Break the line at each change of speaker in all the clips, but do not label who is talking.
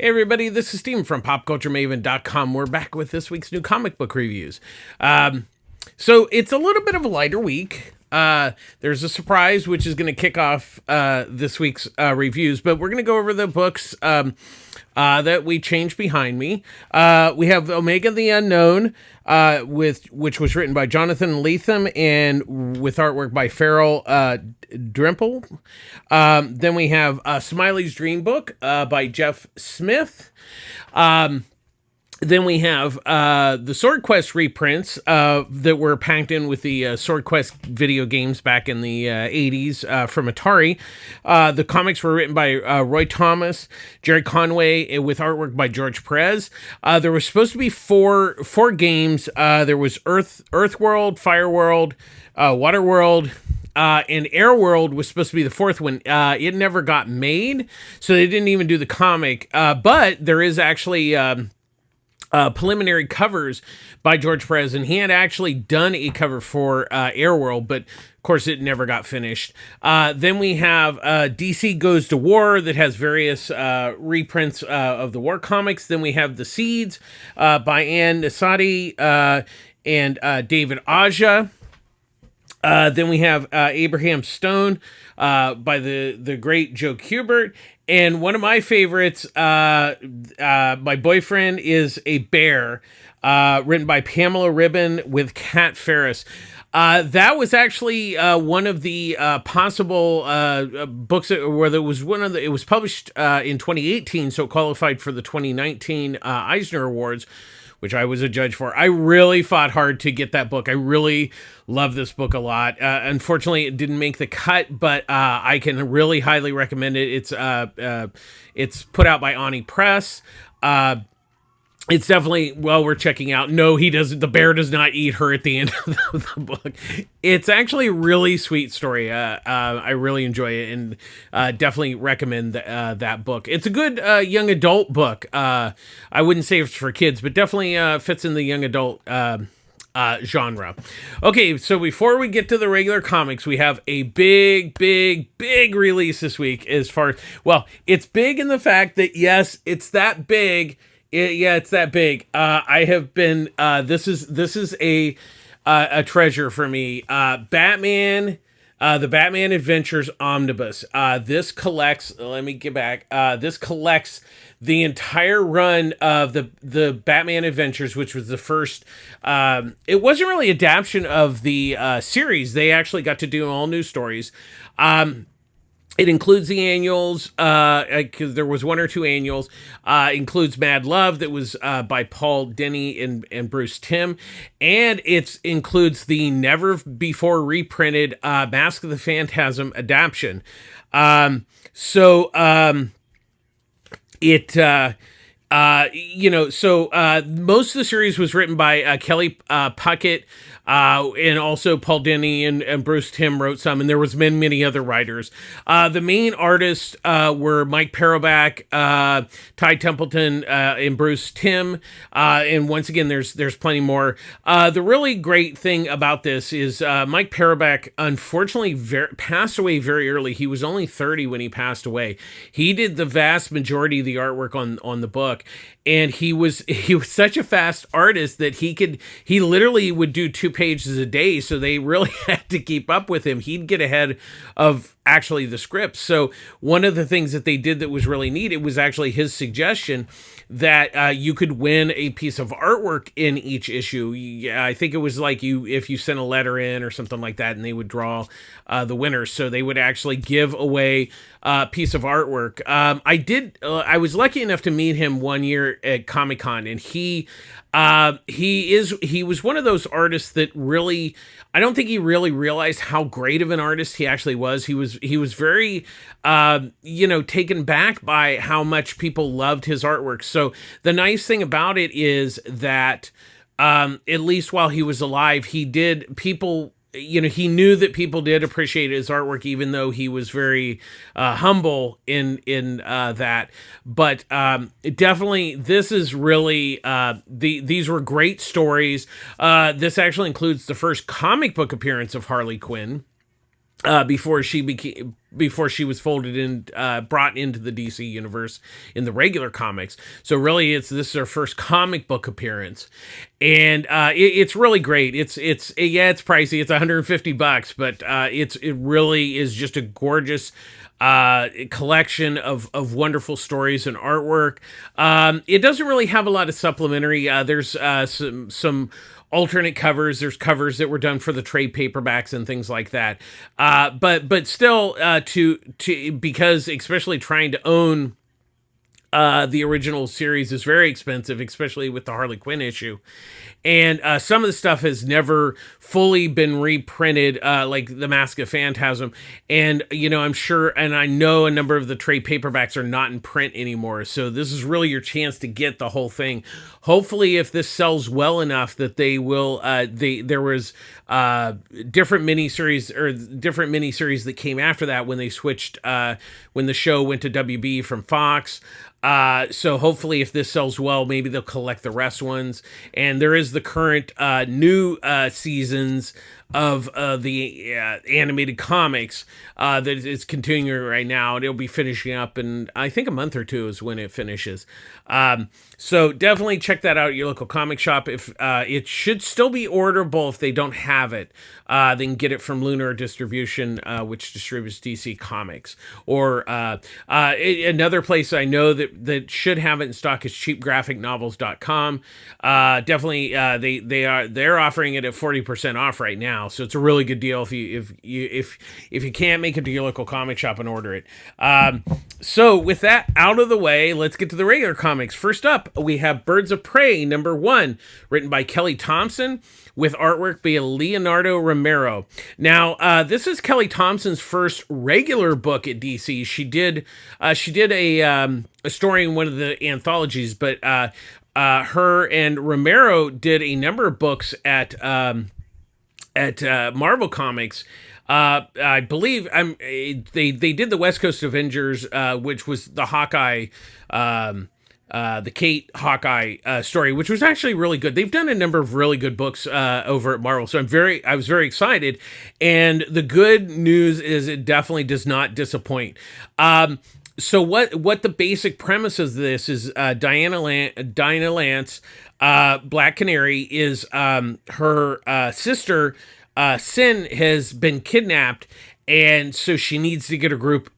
Hey everybody, this is Steven from PopCultureMaven.com. We're back with this week's new comic book reviews. So it's a little bit of a lighter week. There's a surprise which is going to kick off this week's reviews, but we're going to go over the books that we changed behind me. We have Omega the Unknown, which was written by Jonathan Lethem and with artwork by Farrell Drimple. Then we have Smiley's Dream Book by Jeff Smith. Then we have the Sword Quest reprints that were packed in with the Sword Quest video games back in the 80s from Atari. The comics were written by Roy Thomas, Jerry Conway, with artwork by George Perez. There was supposed to be four games. There was Earthworld, Fireworld, Waterworld, and Airworld was supposed to be the fourth one. It never got made, so they didn't even do the comic. But there is actually preliminary covers by George Perez, and he had actually done a cover for Airworld, but of course it never got finished. Then we have DC Goes to War that has various reprints of the war comics. Then we have The Seeds by Ann Nasati and David Aja. Then we have Abraham Stone by the great Joe Kubert. And one of my favorites, My Boyfriend is a Bear, written by Pamela Ribon with Kat Ferris. That was actually one of the possible books where there was it was published in 2018, so it qualified for the 2019 Eisner Awards, which I was a judge for. I really fought hard to get that book. I really love this book a lot. Unfortunately, it didn't make the cut, but I can really highly recommend it. It's put out by Ani Press. It's definitely well worth checking out. No, he doesn't. The bear does not eat her at the end of the book. It's actually a really sweet story. I really enjoy it and definitely recommend that book. It's a good young adult book. I wouldn't say it's for kids, but definitely fits in the young adult genre. Okay, so before we get to the regular comics, we have a big release this week. It's big in the fact that yes, it's that big. It's that big. I have been. This is a treasure for me. Batman, the Batman Adventures Omnibus. This collects. Let me get back. This collects the entire run of the Batman Adventures, which was the first. It wasn't really adaptation of the series. They actually got to do all new stories. It includes the annuals, because there was one or two annuals. Includes Mad Love that was by Paul Dini and Bruce Timm. And it includes the never before reprinted Mask of the Phantasm adaptation. Most of the series was written by Kelly Puckett, and also Paul Dini and Bruce Timm wrote some, and there was many other writers. The main artists were Mike Paroback, Ty Templeton, and Bruce Timm. And once again, there's plenty more. The really great thing about this is Mike Paroback unfortunately passed away very early. He was only 30 when he passed away. He did the vast majority of the artwork on the book. And he was such a fast artist that he literally would do 2 pages a day. So they really had to keep up with him. He'd get ahead of actually the script. So one of the things that they did that was really neat, it was actually his suggestion that you could win a piece of artwork in each issue. I think it was like if you sent a letter in or something like that, and they would draw the winners. So they would actually give away a piece of artwork. I was lucky enough to meet him one year at Comic-Con, and he was one of those artists that really, I don't think he really realized how great of an artist he actually was. He was very, taken back by how much people loved his artwork. So the nice thing about it is that, at least while he was alive, he knew that people did appreciate his artwork, even though he was very humble in that. But definitely, this is really these were great stories. This actually includes the first comic book appearance of Harley Quinn. before she was folded in, brought into the DC universe in the regular comics. So really, this is her first comic book appearance, and it's really great. It's pricey. It's $150, but it really is just a gorgeous collection of wonderful stories and artwork. It doesn't really have a lot of supplementary. There's some alternate covers. There's covers that were done for the trade paperbacks and things like that. But still, because especially trying to own the original series is very expensive, especially with the Harley Quinn issue. And some of the stuff has never fully been reprinted, like the Mask of Phantasm. And, I'm sure, and I know a number of the trade paperbacks are not in print anymore. So this is really your chance to get the whole thing. Hopefully, if this sells well enough that they will, there was different miniseries that came after that when they switched, when the show went to WB from Fox. So hopefully if this sells well, maybe they'll collect the rest ones. And there is the current new seasons of the animated comics that is continuing right now, and it'll be finishing up in, I think, a month or two is when it finishes. So definitely check that out at your local comic shop. If it should still be orderable if they don't have it. They can get it from Lunar Distribution, which distributes DC Comics. Or another place I know that should have it in stock is cheapgraphicnovels.com. Definitely, they're offering it at 40% off right now, so it's a really good deal if you can't make it to your local comic shop and order it. So with that out of the way, let's get to the regular comics. First up, we have Birds of Prey #1, written by Kelly Thompson, with artwork by Leonardo Romero. Now, this is Kelly Thompson's first regular book at DC. She did a story in one of the anthologies, but her and Romero did a number of books at Marvel Comics. I believe they did the West Coast Avengers, which was the Hawkeye, the Kate Hawkeye story, which was actually really good. They've done a number of really good books over at Marvel, so I was very excited. And the good news is it definitely does not disappoint. So what the basic premise of this is, Dinah Lance, Black Canary, is her sister, Sin, has been kidnapped, and so she needs to get a group,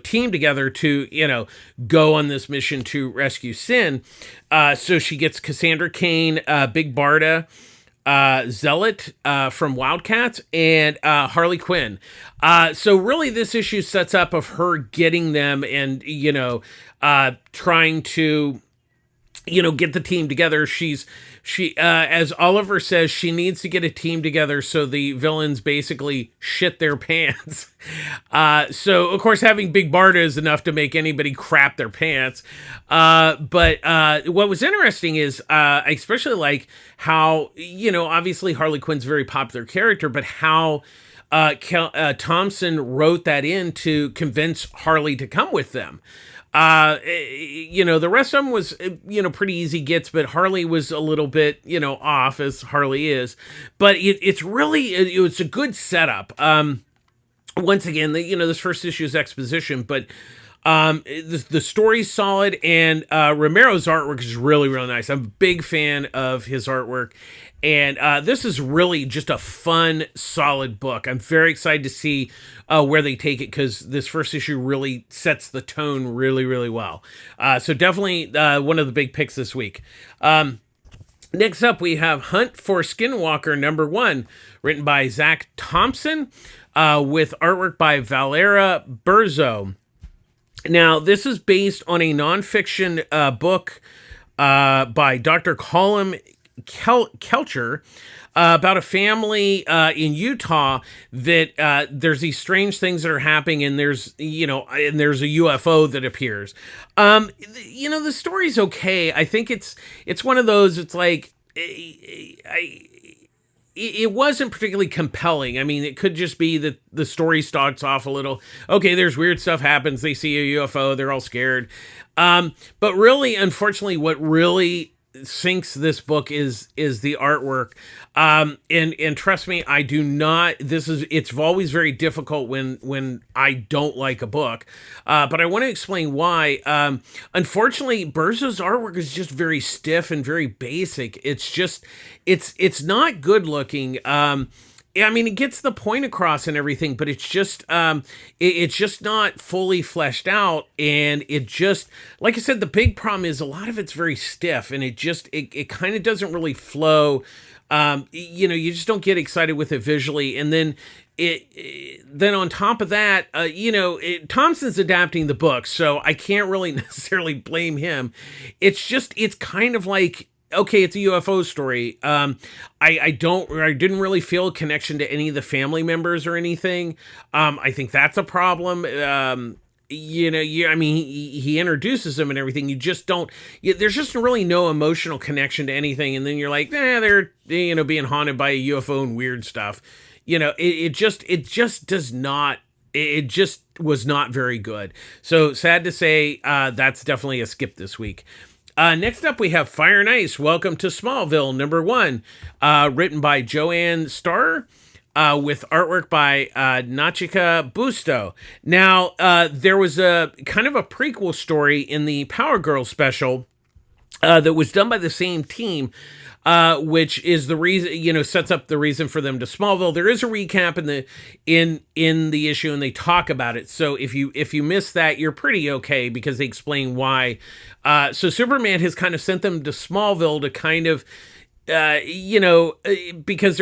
team together to, go on this mission to rescue Sin. So she gets Cassandra Cain, Big Barda, Zealot from Wildcats, and Harley Quinn. So really this issue sets up of her getting them and, trying to, get the team together. She as Oliver says, she needs to get a team together so the villains basically shit their pants. So of course having Big Barda is enough to make anybody crap their pants. But what was interesting is, I especially like how, obviously Harley Quinn's a very popular character, but how Thompson wrote that in to convince Harley to come with them. The rest of them was, pretty easy gets, but Harley was a little bit, off, as Harley is. But it's a good setup. Once again, this first issue is exposition, but the story's solid, and Romero's artwork is really, really nice. I'm a big fan of his artwork. And this is really just a fun, solid book. I'm very excited to see where they take it, because this first issue really sets the tone really, really well. So definitely one of the big picks this week. Next up, we have Hunt for Skinwalker #1, written by Zach Thompson, with artwork by Valera Burzo. Now, this is based on a nonfiction book by Dr. Colin Kelcher, about a family in Utah that there's these strange things that are happening, and there's a UFO that appears. The story's okay. I think it's one of those. It's like it wasn't particularly compelling. I mean, it could just be that the story starts off a little, okay, there's weird stuff happens. They see a UFO. They're all scared. But really, unfortunately, what really sinks this book is the artwork. And trust me, I do not, it's always very difficult when I don't like a book. But I want to explain why. Unfortunately, Berzo's artwork is just very stiff and very basic. It's not good looking. I mean, it gets the point across and everything, but it's just it's just not fully fleshed out, and it just, like I said, the big problem is a lot of it's very stiff, and it kind of doesn't really flow. You just don't get excited with it visually, and then then on top of that, Thompson's adapting the book, so I can't really necessarily blame him. It's kind of like, okay, it's a UFO story. I didn't really feel a connection to any of the family members or anything. I think that's a problem. I mean, he introduces them and everything. You just don't, there's just really no emotional connection to anything. And then you're like, they're, being haunted by a UFO and weird stuff. It just does not, it just was not very good. So sad to say, that's definitely a skip this week. Next up, we have Fire and Ice. Welcome to Smallville, #1, written by Joanne Starr, with artwork by Nachika Busto. Now, there was a kind of a prequel story in the Power Girl special that was done by the same team, which is the reason, sets up the reason for them to Smallville. There is a recap in the issue, and they talk about it. So if you miss that, you're pretty okay, because they explain why. So Superman has kind of sent them to Smallville to kind of, because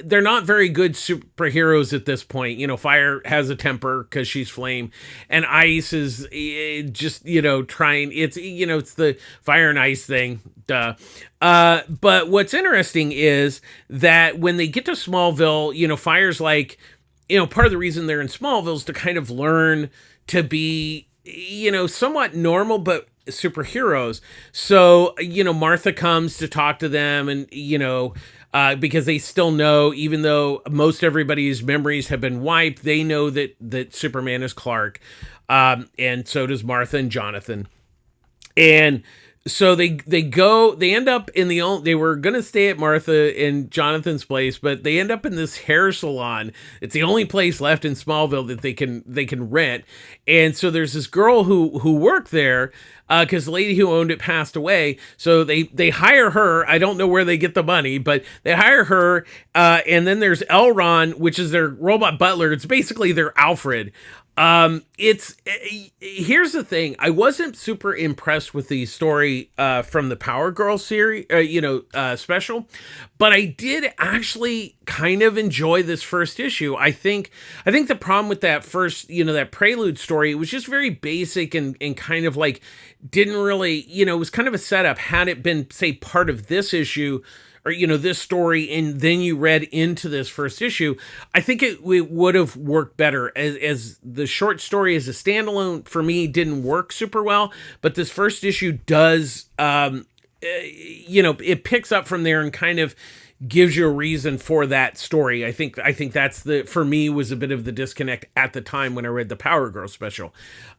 they're not very good superheroes at this point. Fire has a temper because she's flame, and Ice is just, trying, it's the fire and ice thing. Duh. But what's interesting is that when they get to Smallville, Fire's like, part of the reason they're in Smallville is to kind of learn to be, somewhat normal, but superheroes. So, Martha comes to talk to them, and, because they still know, even though most everybody's memories have been wiped, they know that Superman is Clark. And so does Martha and Jonathan. And so they end up in they were going to stay at Martha and Jonathan's place, but they end up in this hair salon. It's the only place left in Smallville that they can rent. And so there's this girl who worked there, because the lady who owned it passed away. So they hire her. I don't know where they get the money, but they hire her. And then there's Elron, which is their robot butler. It's basically their Alfred. Here's the thing. I wasn't super impressed with the story from the Power Girl series, special, but I did actually kind of enjoy this first issue. I think the problem with that first, that prelude story, it was just very basic and kind of like didn't really, it was kind of a setup. Had it been, say, part of this issue, or, this story, and then you read into this first issue, I think it would have worked better. As the short story as a standalone, for me, didn't work super well, but this first issue does, it picks up from there and kind of gives you a reason for that story. I think that's for me, was a bit of the disconnect at the time when I read the Power Girl special.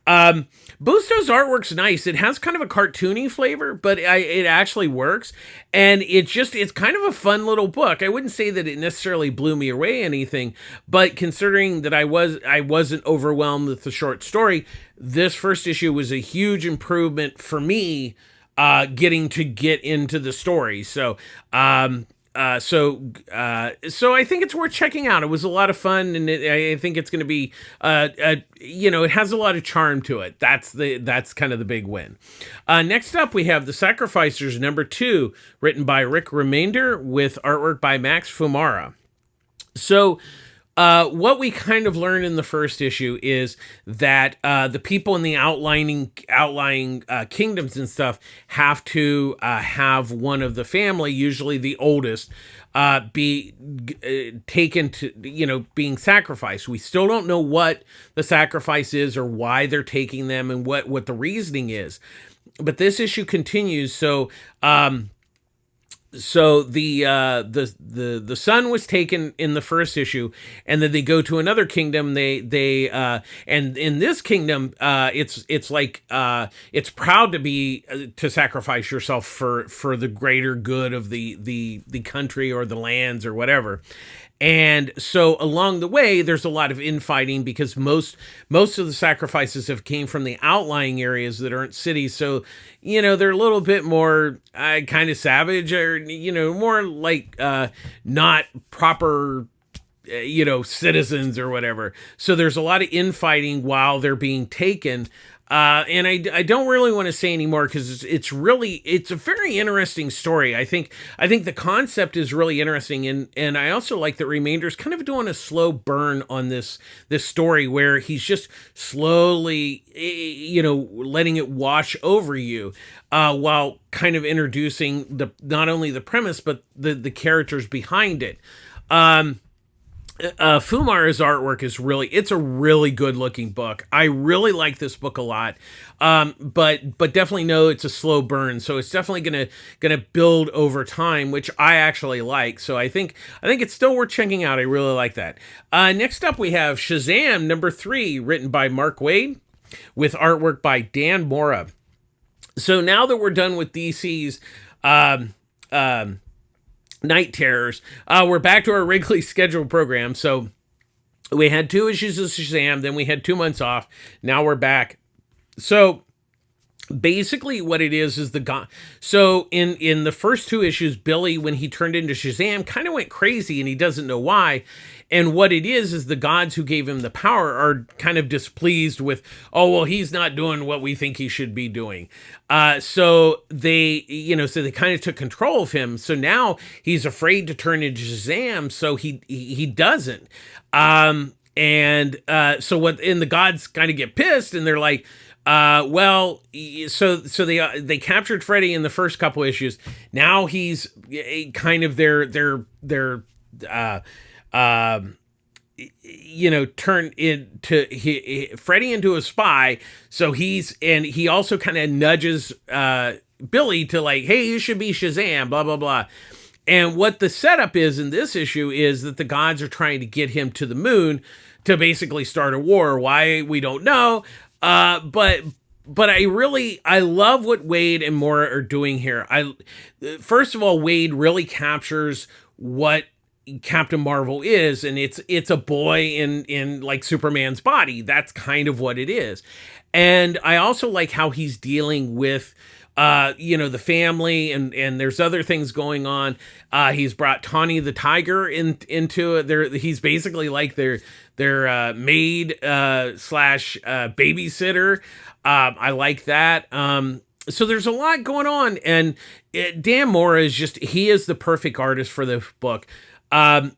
Busto's artwork's nice. It has kind of a cartoony flavor, but it actually works. And it's kind of a fun little book. I wouldn't say that it necessarily blew me away anything, but considering that I wasn't overwhelmed with the short story, this first issue was a huge improvement for me, getting to get into the story. So I think it's worth checking out. It was a lot of fun, and I think it's going to be, it has a lot of charm to it. That's kind of the big win. Next up, we have The Sacrificers #2, written by Rick Remainder with artwork by Max Fumara. So, what we kind of learned in the first issue is that the people in the outlying kingdoms and stuff have to have one of the family, usually the oldest, be taken to, being sacrificed. We still don't know what the sacrifice is or why they're taking them and what the reasoning is. But this issue continues. So, So the sun was taken in the first issue, and then they go to another kingdom. And in this kingdom, it's like it's proud to be to sacrifice yourself for the greater good of the country or the lands or whatever. And so along the way, there's a lot of infighting because most of the sacrifices have came from the outlying areas that aren't cities. So, they're a little bit more kind of savage, or, more like not proper citizens or whatever. So there's a lot of infighting while they're being taken. And I don't really want to say anymore because it's a very interesting story. I think the concept is really interesting, and I also like that Reminder's kind of doing a slow burn on this story where he's just slowly letting it wash over you, while kind of introducing not only the premise but the characters behind it. Fumar's artwork is it's a really good looking book. I really like this book a lot. But definitely know it's a slow burn. So it's definitely gonna build over time, which I actually like. So I think it's still worth checking out. I really like that. Next up we have Shazam #3, written by Mark Waid with artwork by Dan Mora. So now that we're done with DC's, Night Terrors, we're back to our regularly scheduled program. So we had 2 issues of Shazam, then we had 2 months off. Now we're back. So basically what it is the god. So in the first 2 issues, Billy, when he turned into Shazam, kind of went crazy and he doesn't know why. And what it is the gods who gave him the power are kind of displeased with, oh, well, he's not doing what we think he should be doing. So they kind of took control of him. So now he's afraid to turn into Shazam. So he doesn't. So the gods kind of get pissed and they're like, so they captured Freddy in the first couple issues. Now he's kind of turn Freddy into a spy. So he also kind of nudges Billy to like, hey, you should be Shazam, blah blah blah. And what the setup is in this issue is that the gods are trying to get him to the moon to basically start a war. Why, we don't know. But I love what Waid and Mora are doing here. First of all, Waid really captures what Captain Marvel is, and it's a boy in like Superman's body. That's kind of what it is. And I also like how he's dealing with the family, and there's other things going on. He's brought Tawny the Tiger into it. He's basically like their maid slash babysitter. I like that. So there's a lot going on, and Dan Mora he is the perfect artist for the book.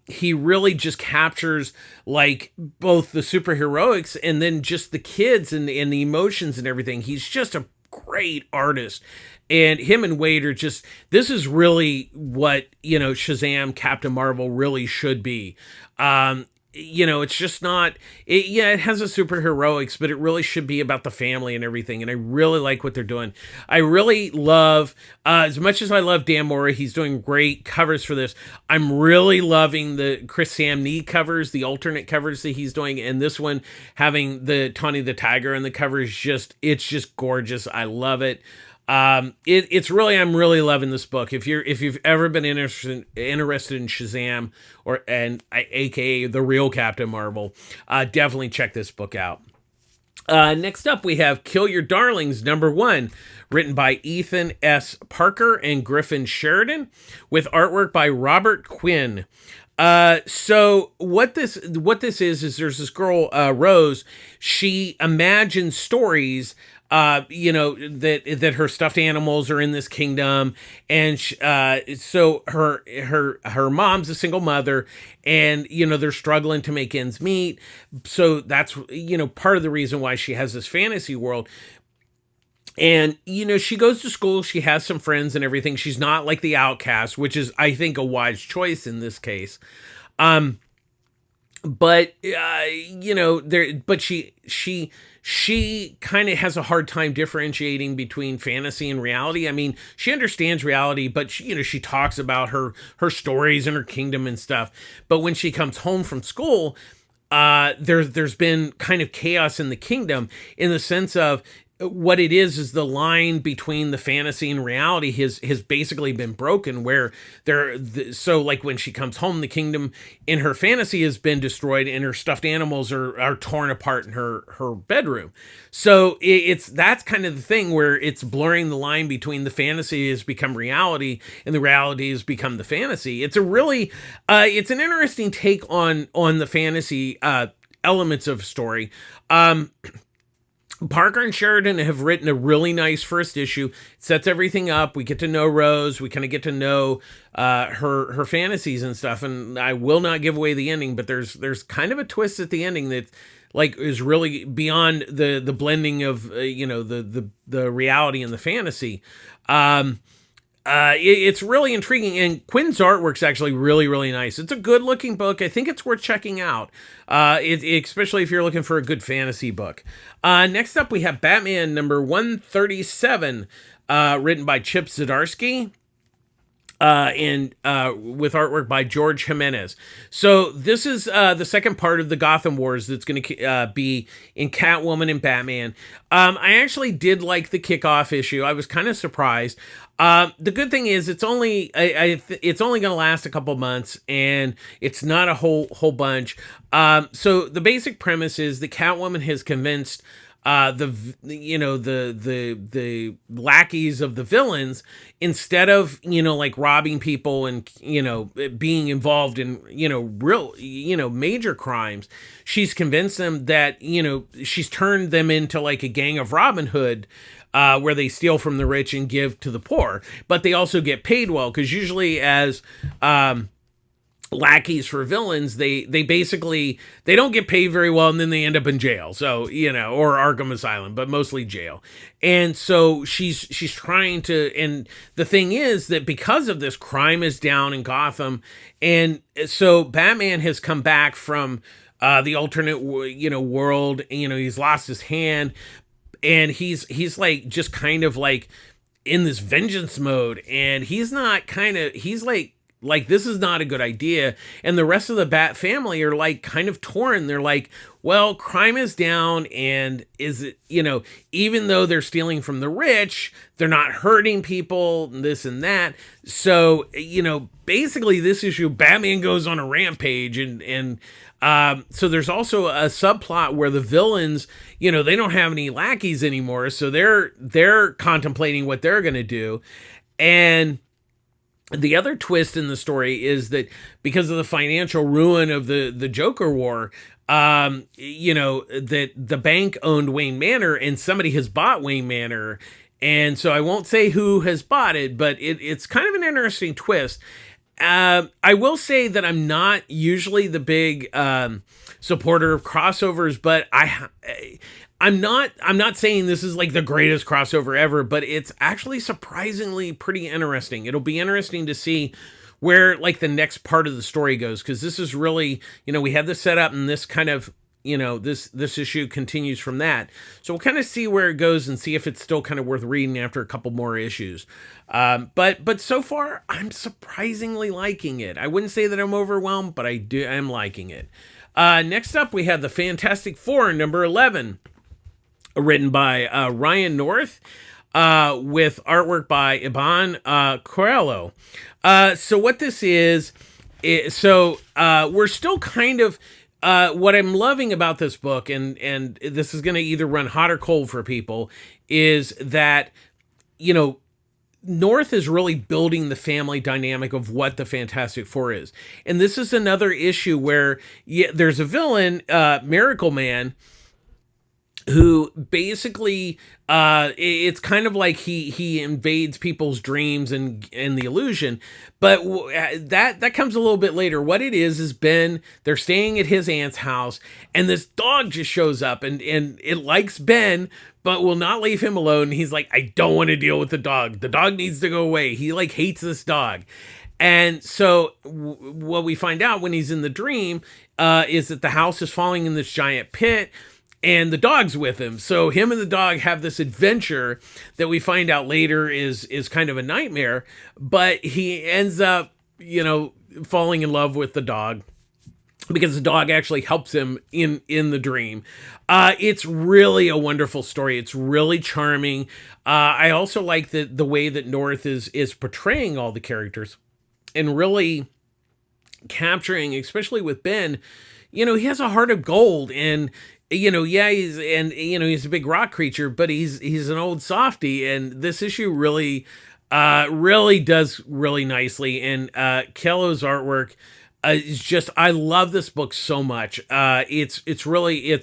He really just captures like both the superheroics and then just the kids and the emotions and everything. He's just a great artist, and him and Waid are this is really what Shazam, Captain Marvel really should be. It's just not it has a superheroics, but it really should be about the family and everything, and I really like what they're doing. I really love as much as I love Dan Mora, he's doing great covers for this. I'm really loving the Chris Samnee covers, the alternate covers that he's doing, and this one having the Tawny the Tiger and the cover is it's just gorgeous. I love it. I'm really loving this book. If you've ever been interested in Shazam aka the real Captain Marvel, definitely check this book out. Next up we have Kill Your Darlings #1, written by Ethan S. Parker and Griffin Sheridan, with artwork by Robert Quinn. So what this is there's this girl, Rose. She imagines stories that her stuffed animals are in this kingdom, and so her mom's a single mother, and they're struggling to make ends meet. So that's part of the reason why she has this fantasy world. And she goes to school, she has some friends and everything. She's not like the outcast, which is, I think, a wise choice in this case. but she kind of has a hard time differentiating between fantasy and reality. I mean, she understands reality, but she talks about her stories and her kingdom and stuff. But when she comes home from school, there's been kind of chaos in the kingdom, in the sense of what it is the line between the fantasy and reality has basically been broken, where so like when she comes home, the kingdom in her fantasy has been destroyed and her stuffed animals are torn apart in her bedroom. So that's kind of the thing where it's blurring the line between the fantasy has become reality and the reality has become the fantasy. It's a really it's an interesting take on the fantasy elements of story. Parker and Sheridan have written a really nice first issue. It sets everything up. We get to know Rose. We kind of get to know her fantasies and stuff. And I will not give away the ending, but there's kind of a twist at the ending that like is really beyond the blending of the reality and the fantasy. It's really intriguing, and Quinn's artwork's actually really, really nice. It's a good-looking book. I think it's worth checking out, especially if you're looking for a good fantasy book. Next up, we have Batman number 137, written by Chip Zdarsky, and with artwork by George Jimenez. So this is the second part of the Gotham Wars that's going to be in Catwoman and Batman. I actually did like the kickoff issue. I was kind of surprised. The good thing is it's only it's only going to last a couple months, and it's not a whole bunch. So the basic premise is that Catwoman has convinced the lackeys of the villains, instead of like robbing people and being involved in real major crimes, she's convinced them that she's turned them into like a gang of Robin Hood, where they steal from the rich and give to the poor, but they also get paid well, because usually as lackeys for villains, they basically they don't get paid very well, and then they end up in jail. So or Arkham Asylum, but mostly jail. And so she's trying to, and the thing is that because of this, crime is down in Gotham, and so Batman has come back from the alternate world. He's lost his hand, and he's like just kind of like in this vengeance mode, and he's like, this is not a good idea. And the rest of the Bat family are like kind of torn. They're like, well, crime is down, and is it, even though they're stealing from the rich, they're not hurting people, this and that. So, basically this issue, Batman goes on a rampage, and so there's also a subplot where the villains, they don't have any lackeys anymore. So they're contemplating what they're going to do. And the other twist in the story is that because of the financial ruin of the Joker War, that the bank owned Wayne Manor, and somebody has bought Wayne Manor. And so I won't say who has bought it, but it's kind of an interesting twist. I will say that I'm not usually the big supporter of crossovers, but I'm not saying this is like the greatest crossover ever, but it's actually surprisingly pretty interesting. It'll be interesting to see where like the next part of the story goes, because this is really, we had this set up, and this kind of, this issue continues from that. So we'll kind of see where it goes and see if it's still kind of worth reading after a couple more issues. But so far I'm surprisingly liking it. I wouldn't say that I'm overwhelmed, but I'm liking it. Next up, we have the Fantastic Four, number 11. Written by Ryan North, with artwork by Iban Coelho. So what this is we're still kind of, what I'm loving about this book, and this is going to either run hot or cold for people, is that, North is really building the family dynamic of what the Fantastic Four is. And this is another issue where there's a villain, Miracle Man, who basically it's kind of like he invades people's dreams and the illusion, but that comes a little bit later. What it is Ben, they're staying at his aunt's house, and this dog just shows up, and it likes Ben but will not leave him alone. He's like, I don't want to deal with the dog. The dog needs to go away. He like hates this dog. And so what we find out when he's in the dream is that the house is falling in this giant pit, and the dog's with him. So him and the dog have this adventure that we find out later is kind of a nightmare, but he ends up, falling in love with the dog because the dog actually helps him in the dream. It's really a wonderful story. It's really charming. I also like the way that North is portraying all the characters and really capturing, especially with Ben. He has a heart of gold, and he's a big rock creature, but he's an old softy, and this issue really does really nicely. And Kello's artwork is just, I love this book so much. It's really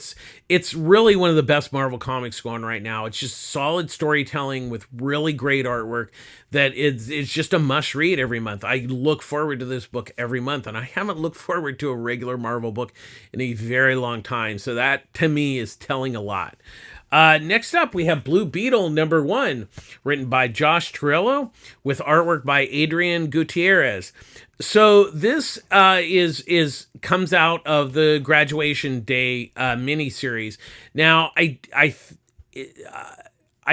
one of the best Marvel comics going right now. It's just solid storytelling with really great artwork that it's just a must read every month. I look forward to this book every month, and I haven't looked forward to a regular Marvel book in a very long time. So that to me is telling a lot. Next up, we have Blue Beetle #1, written by Josh Torello with artwork by Adrian Gutierrez. So this comes out of the Graduation Day miniseries. Now, I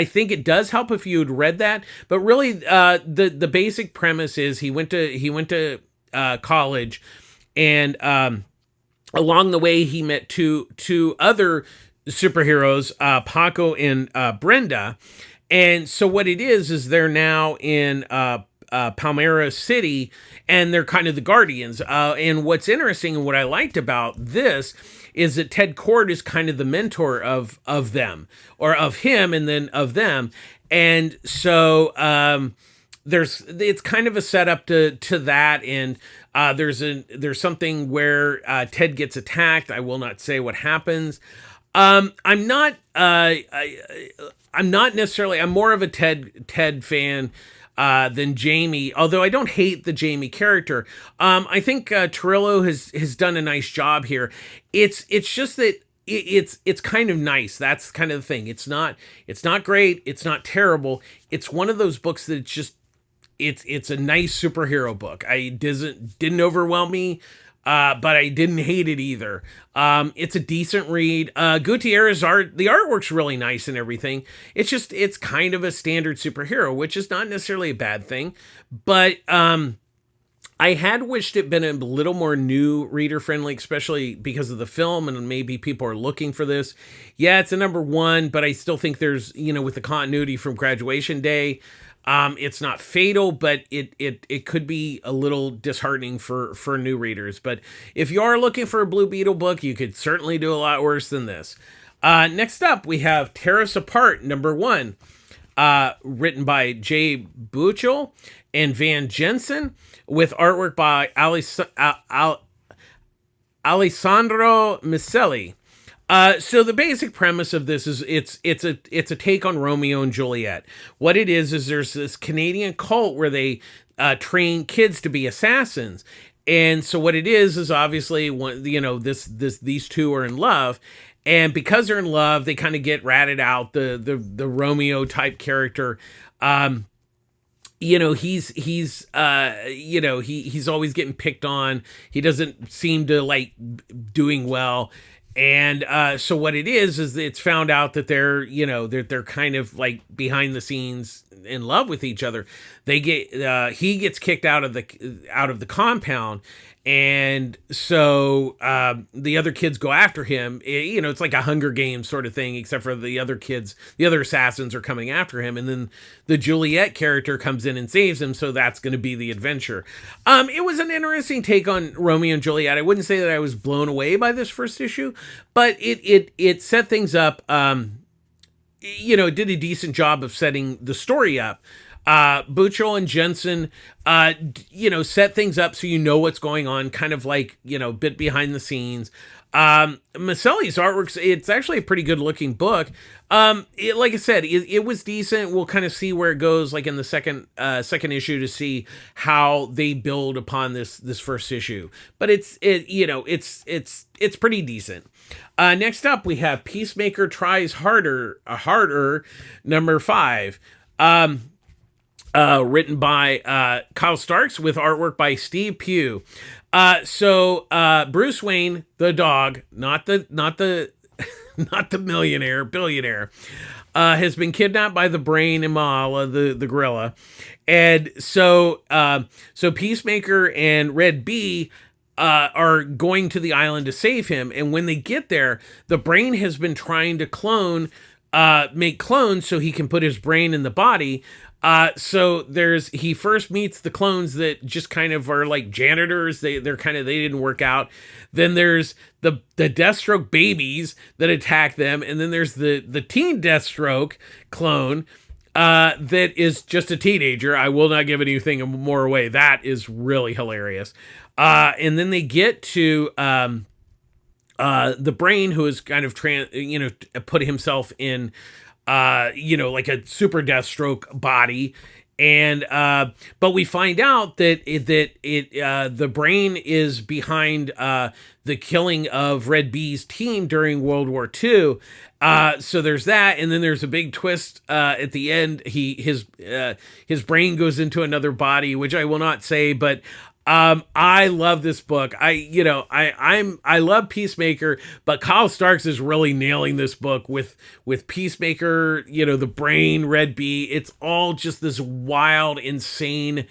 think it does help if you had read that, but really, the basic premise is he went to college, and along the way he met two other superheroes, Paco and Brenda. And so what it is they're now in Palmyra City, and they're kind of the guardians. And what's interesting and what I liked about this is that Ted Kord is kind of the mentor of them, or of him, and then of them. And so it's kind of a setup to that. And there's something where Ted gets attacked. I will not say what happens. I'm not necessarily. I'm more of a Ted fan than Jamie, although I don't hate the Jamie character. I think Torello has done a nice job here. It's just that it's kind of nice. That's kind of the thing. It's not great. It's not terrible. It's one of those books that it's a nice superhero book. Didn't overwhelm me. But I didn't hate it either. It's a decent read. Gutierrez the artwork's really nice and everything. It's kind of a standard superhero, which is not necessarily a bad thing. But I had wished it been a little more new reader friendly, especially because of the film, and maybe people are looking for this. Yeah, it's a #1, but I still think there's, with the continuity from Graduation Day, it's not fatal, but it could be a little disheartening for new readers. But if you are looking for a Blue Beetle book, you could certainly do a lot worse than this. Next up, we have Tear Us Apart #1, written by Jay Buchel and Van Jensen, with artwork by Alessandro Miceli. So the basic premise of this is it's a take on Romeo and Juliet. What it is there's this Canadian cult where they train kids to be assassins. And so what it is obviously these two are in love, and because they're in love, they kind of get ratted out. The Romeo type character, he's always getting picked on. He doesn't seem to like doing well. And so what it is it's found out that they're kind of like behind the scenes in love with each other. He gets kicked out of the compound, and so the other kids go after him. It's like a Hunger Games sort of thing, except for the other assassins are coming after him, and then the Juliet character comes in and saves him. So that's going to be the adventure. It was an interesting take on Romeo and Juliet. I wouldn't say that I was blown away by this first issue, but it set things up. It did a decent job of setting the story up. Buchel and Jensen, set things up so you know what's going on, kind of like, bit behind the scenes. Miceli's artwork, it's actually a pretty good looking book. Like I said, it was decent. We'll kind of see where it goes, like in the second issue, to see how they build upon this first issue. But it's pretty decent. Next up, we have Peacemaker Tries Harder, #5. written by Kyle Starks with artwork by Steve Pugh. Bruce Wayne, the dog, not the not the billionaire, has been kidnapped by the Brain and Maala, the gorilla, and so Peacemaker and Red Bee are going to the island to save him. And when they get there, the Brain has been trying to make clones so he can put his brain in the body. He first meets the clones that just kind of are like janitors. They didn't work out. Then there's the Deathstroke babies that attack them, and then there's the teen Deathstroke clone that is just a teenager. I will not give anything more away. That is really hilarious. And then they get to the Brain, who is kind of put himself in like a super Deathstroke body. And but we find out that the Brain is behind the killing of Red Bee's team during World War II. So there's that, and then there's a big twist at the end. His brain goes into another body, which I will not say, but I love this book. I love Peacemaker, but Kyle Starks is really nailing this book with Peacemaker, the Brain, Red Bee. It's all just this wild, insane,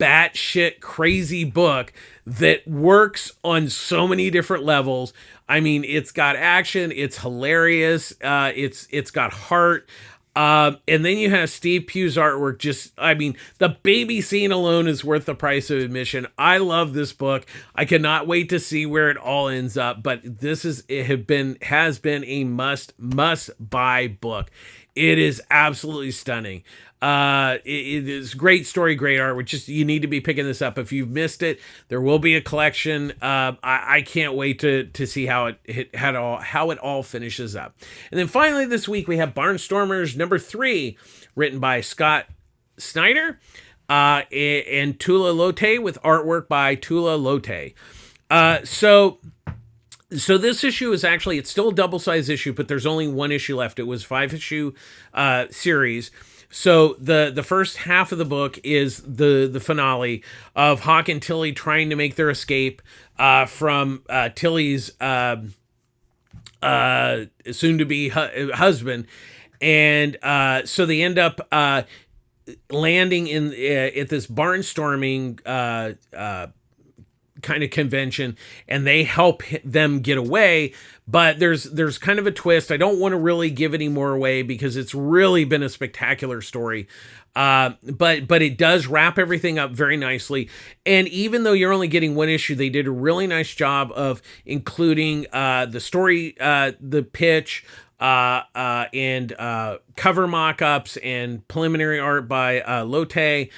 batshit crazy book that works on so many different levels. I mean, it's got action, it's hilarious, it's got heart. And then you have Steve Pugh's artwork. The baby scene alone is worth the price of admission. I love this book. I cannot wait to see where it all ends up. But has been a must buy book. It is absolutely stunning. It is great story, great art. You need to be picking this up. If you've missed it, there will be a collection. I can't wait to see how it all finishes up. And then finally this week we have Barnstormers number 3, written by Scott Snyder and Tula Lote, with artwork by Tula Lote. So this issue is it's still a double-sized issue, but there's only one issue left. It was 5-issue series. So the first half of the book is the finale of Hawk and Tilly trying to make their escape from Tilly's soon-to-be husband. And so they end up landing at this barnstorming kind of convention, and they help them get away. But there's kind of a twist. I don't want to really give any more away because it's really been a spectacular story. But it does wrap everything up very nicely. And even though you're only getting one issue, they did a really nice job of including the story, the pitch, and cover mock-ups and preliminary art by Lotte.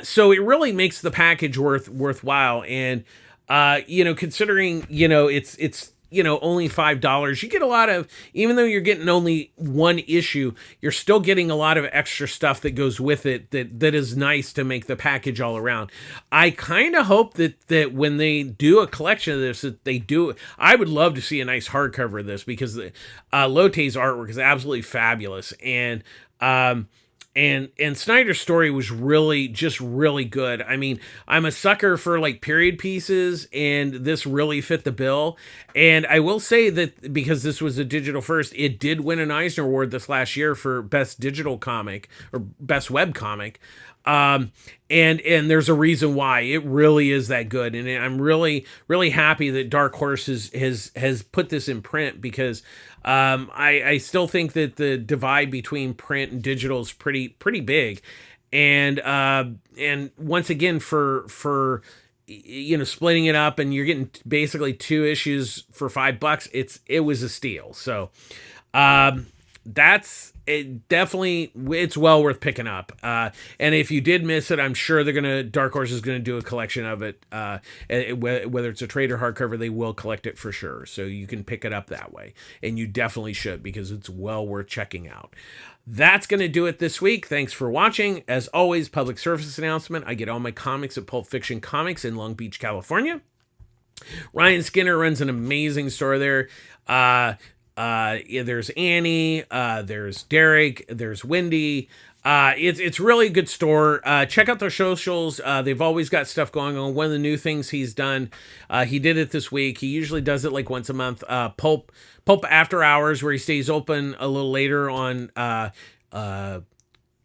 So it really makes the package worthwhile. And, considering, it's only $5, you get a lot of, even though you're getting only one issue, you're still getting a lot of extra stuff that goes with it that is nice to make the package all around. I kind of hope that when they do a collection of this, I would love to see a nice hardcover of this, because Lotte's artwork is absolutely fabulous. And Snyder's story was really good. I mean, I'm a sucker for like period pieces, and this really fit the bill. And I will say that because this was a digital first, it did win an Eisner Award this last year for best digital comic or best web comic. And there's a reason why. It really is that good. And I'm really, really happy that Dark Horse has put this in print, because I still think that the divide between print and digital is pretty big. And once again, for splitting it up, and you're getting basically 2 issues for $5, it was a steal. So that's it. Definitely, it's well worth picking up. And if you did miss it, I'm sure Dark Horse is gonna do a collection of it. Whether it's a trade or hardcover, they will collect it for sure. So you can pick it up that way, and you definitely should, because it's well worth checking out. That's going to do it this week. Thanks for watching. As always, public service announcement: I get all my comics at Pulp Fiction Comics in Long Beach, California. Ryan Skinner runs an amazing store there. There's Annie, there's Derek, there's Wendy, It's really a good store. Check out their socials. They've always got stuff going on. One of the new things he's done, he did it this week. He usually does it like once a month. Pulp After Hours, where he stays open a little later on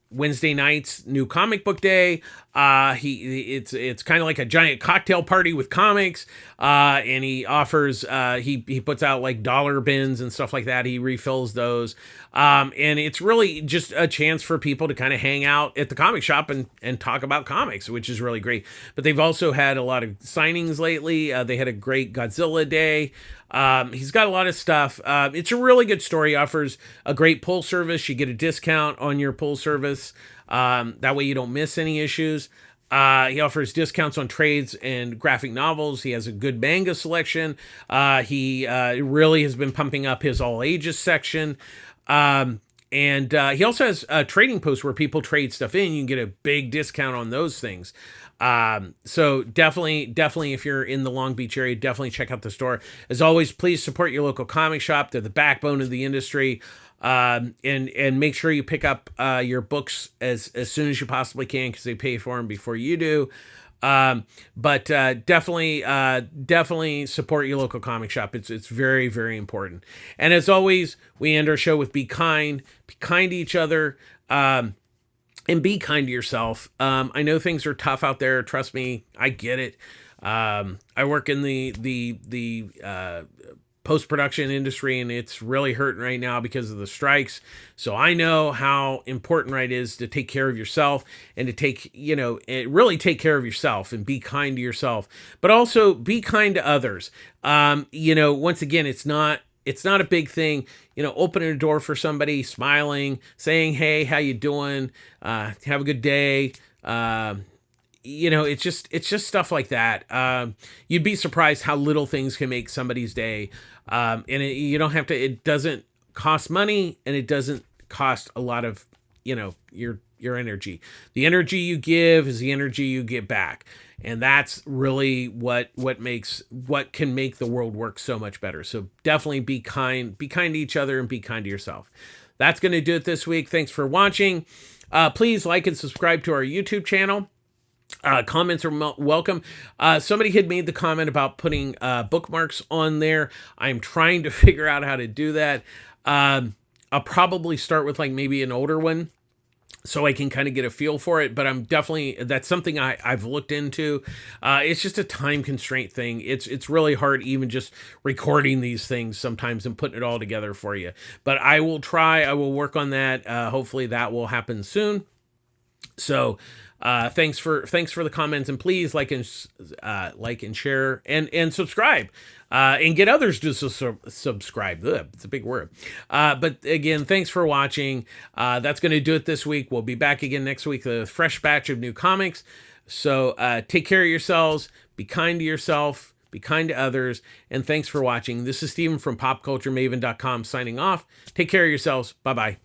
Wednesday nights, new comic book day. It's kind of like a giant cocktail party with comics. And he offers he puts out like dollar bins and stuff like that. He refills those. And it's really just a chance for people to kind of hang out at the comic shop and talk about comics, which is really great. But they've also had a lot of signings lately. They had a great Godzilla day. He's got a lot of stuff. It's a really good story. He offers a great pull service. You get a discount on your pull service. That way you don't miss any issues. He offers discounts on trades and graphic novels. He has a good manga selection. He really has been pumping up his all ages section. And he also has trading posts where people trade stuff in. You can get a big discount on those things. So definitely, if you're in the Long Beach area, definitely check out the store. As always, please support your local comic shop. They're the backbone of the industry. And make sure you pick up your books as soon as you possibly can, because they pay for them before you do. But definitely support your local comic shop. It's very, very important. And as always, we end our show with be kind to each other, and be kind to yourself. I know things are tough out there. Trust me, I get it. I work in the post-production industry, and it's really hurting right now because of the strikes. So I know how important it is to take care of yourself and to really take care of yourself and be kind to yourself, but also be kind to others. Once again, it's not a big thing, opening a door for somebody, smiling, saying, "Hey, how you doing? Have a good day." It's just stuff like that. You'd be surprised how little things can make somebody's day. You don't have to, it doesn't cost money, and it doesn't cost a lot of, your energy. The energy you give is the energy you get back. And that's really what can make the world work so much better. So definitely be kind to each other and be kind to yourself. That's going to do it this week. Thanks for watching. Please like and subscribe to our YouTube channel. Comments are welcome. Somebody had made the comment about putting bookmarks on there. I'm trying to figure out how to do that. I'll probably start with like maybe an older one, so I can kind of get a feel for it. But that's something I've looked into. It's just a time constraint thing. It's really hard even just recording these things sometimes and putting it all together for you. But I will try. I will work on that. Hopefully that will happen soon. So thanks for the comments, and please like and share and subscribe, and get others to subscribe. Ugh, it's a big word. But again, thanks for watching. That's going to do it this week. We'll be back again next week with a fresh batch of new comics. So take care of yourselves. Be kind to yourself. Be kind to others. And thanks for watching. This is Steven from PopCultureMaven.com signing off. Take care of yourselves. Bye-bye.